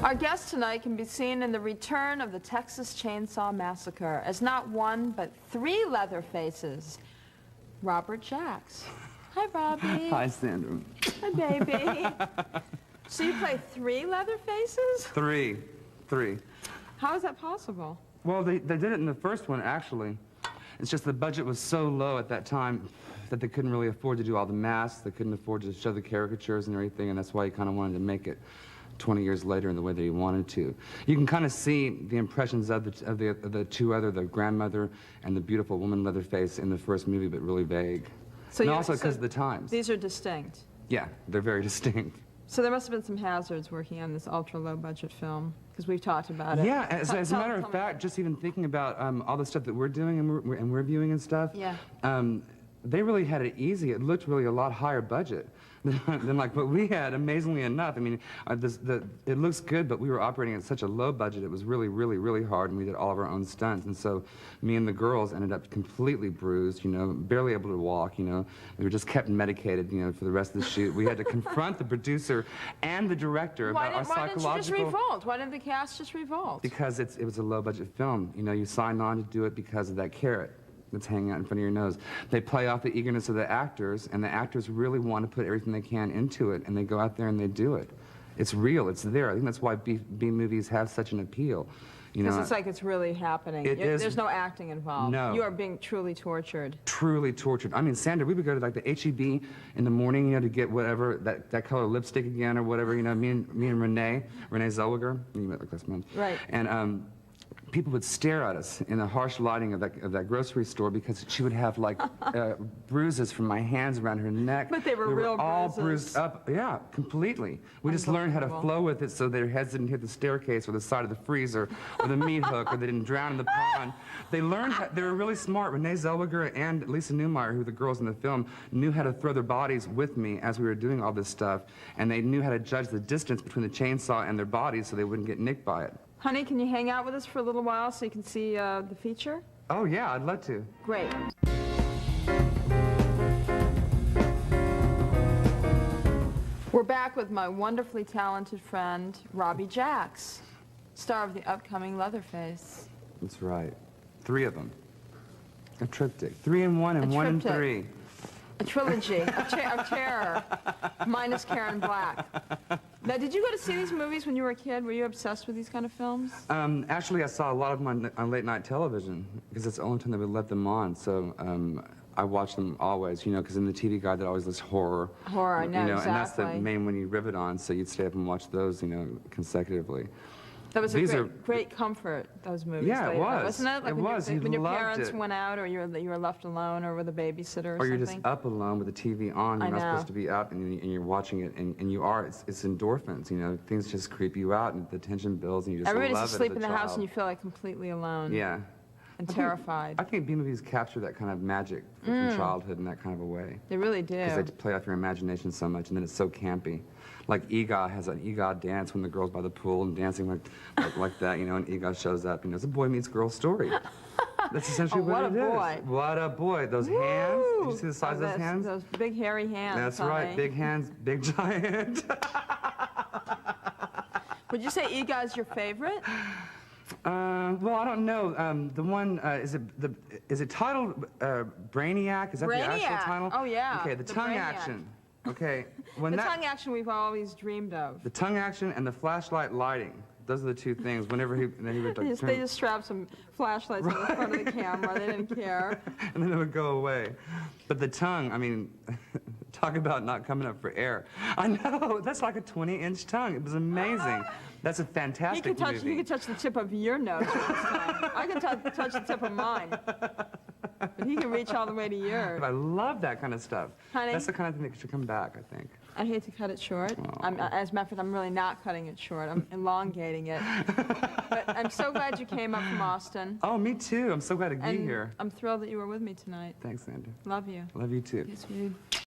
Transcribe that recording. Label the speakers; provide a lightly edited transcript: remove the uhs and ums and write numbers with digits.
Speaker 1: Our guest tonight can be seen in the return of the Texas Chainsaw Massacre as not one, but three Leatherfaces. Robert Jacks. Hi, Robbie.
Speaker 2: Hi, Sandra.
Speaker 1: Hi, baby. So you play three Leatherfaces?
Speaker 2: Three.
Speaker 1: How is that possible?
Speaker 2: Well, they did it in the first one, actually. It's just the budget was so low at that time that they couldn't really afford to do all the masks. They couldn't afford to show the caricatures and everything, and that's why he kind of wanted to make it 20 years later in the way that he wanted to. You can kind of see the impressions of the two other, the grandmother and the beautiful woman Leatherface in the first movie, but really vague.
Speaker 1: So
Speaker 2: and also because of the times.
Speaker 1: These are distinct.
Speaker 2: Yeah, they're very distinct.
Speaker 1: So there must have been some hazards working on this ultra-low budget film, because we've talked about it.
Speaker 2: Yeah, as a matter of fact, just even thinking about all the stuff that we're doing and we're viewing and stuff,
Speaker 1: yeah.
Speaker 2: They really had it easy. It looked really a lot higher budget than like what we had, amazingly enough. I mean, it looks good, but we were operating at such a low budget. It was really, really, really hard, and we did all of our own stunts. And so me and the girls ended up completely bruised, you know, barely able to walk, you know. We were just kept medicated, you know, for the rest of the shoot. We had to confront the producer and the director about our psychological...
Speaker 1: Why didn't you just revolt? Why didn't the cast just revolt?
Speaker 2: Because it was a low-budget film. You know, you signed on to do it because of that carrot that's hanging out in front of your nose. They play off the eagerness of the actors, and the actors really want to put everything they can into it, and they go out there and they do it. It's real, it's there. I think that's why B movies have such an appeal.
Speaker 1: Because it's like it's really happening. There's no acting involved.
Speaker 2: No.
Speaker 1: You are being truly tortured. Truly
Speaker 2: tortured. I mean, Sandra, we would go to like the H-E-B in the morning, you know, to get whatever, that color lipstick again or whatever, you know, me and Renee Zellweger, you met like last month.
Speaker 1: Right.
Speaker 2: And people would stare at us in the harsh lighting of that grocery store because she would have like bruises from my hands around her neck.
Speaker 1: But they were real bruises.
Speaker 2: All bruised up. Yeah, completely. We just learned how to flow with it so their heads didn't hit the staircase or the side of the freezer or the meat hook, or they didn't drown in the pond. They learned they were really smart. Renee Zellweger and Lisa Newmeyer, who were the girls in the film, knew how to throw their bodies with me as we were doing all this stuff, and they knew how to judge the distance between the chainsaw and their bodies so they wouldn't get nicked by it.
Speaker 1: Honey, can you hang out with us for a little while so you can see the feature?
Speaker 2: Oh, yeah, I'd love to.
Speaker 1: Great. We're back with my wonderfully talented friend, Robbie Jacks, star of the upcoming Leatherface.
Speaker 2: That's right. 3 of them. A triptych. 3 in 1 and 1 in 3.
Speaker 1: A trilogy of terror, minus Karen Black. Now, did you go to see these movies when you were a kid? Were you obsessed with these kind of films?
Speaker 2: Actually, I saw a lot of them on late-night television because it's the only time they would let them on. So I watched them always, you know, because in the TV guide, they always list horror.
Speaker 1: Horror, I know, exactly.
Speaker 2: And that's the main one you rivet on, so you'd stay up and watch those, you know, consecutively.
Speaker 1: That was a great comfort, those movies.
Speaker 2: Yeah, it was.
Speaker 1: Wasn't it? Like
Speaker 2: it was.
Speaker 1: When your parents went out, or you were left alone, or with a babysitter or something.
Speaker 2: Or you're just up alone with the TV on. You're not supposed to be up, and you're watching it, and you are. It's endorphins, you know. Things just creep you out, and the tension builds, and you just love it as a child.
Speaker 1: Everybody's asleep in the house, and you feel like completely alone.
Speaker 2: Yeah.
Speaker 1: And terrified.
Speaker 2: I think B movies capture that kind of magic from childhood in that kind of a way.
Speaker 1: They really do.
Speaker 2: Because they play off your imagination so much, and then it's so campy. Like EGOT has an EGOT dance when the girl's by the pool and dancing like that, you know, and EGOT shows up. You know, it's a boy meets girl story. That's essentially what it is.
Speaker 1: What a boy.
Speaker 2: What a boy. Those hands. Did you see the size of those hands?
Speaker 1: Those big hairy hands.
Speaker 2: That's right. Big hands, big giant.
Speaker 1: Would you say EGOT's your favorite?
Speaker 2: Well, I don't know. The one is it titled Brainiac? Is that the actual title?
Speaker 1: Oh yeah.
Speaker 2: Okay, the tongue action. Okay,
Speaker 1: the tongue action we've always dreamed of.
Speaker 2: The tongue action and the flashlight lighting. Those are the 2 things. Whenever he would like,
Speaker 1: they just strapped some flashlights on the front of the camera. They didn't care.
Speaker 2: And then it would go away. But the tongue, I mean, talk about not coming up for air. I know, that's like a 20-inch tongue. It was amazing. That's a fantastic movie.
Speaker 1: He could touch the tip of your nose with his tongue. I can touch the tip of mine. But he can reach all the way to yours.
Speaker 2: I love that kind of stuff.
Speaker 1: Honey,
Speaker 2: that's the kind of thing that should come back, I think.
Speaker 1: I hate to cut it short. As a matter of fact, I'm really not cutting it short. I'm elongating it. But I'm so glad you came up from Austin.
Speaker 2: Oh, me too. I'm so glad to be here.
Speaker 1: I'm thrilled that you were with me tonight.
Speaker 2: Thanks, Sandra.
Speaker 1: Love you.
Speaker 2: Love you too.
Speaker 1: Yes, we do.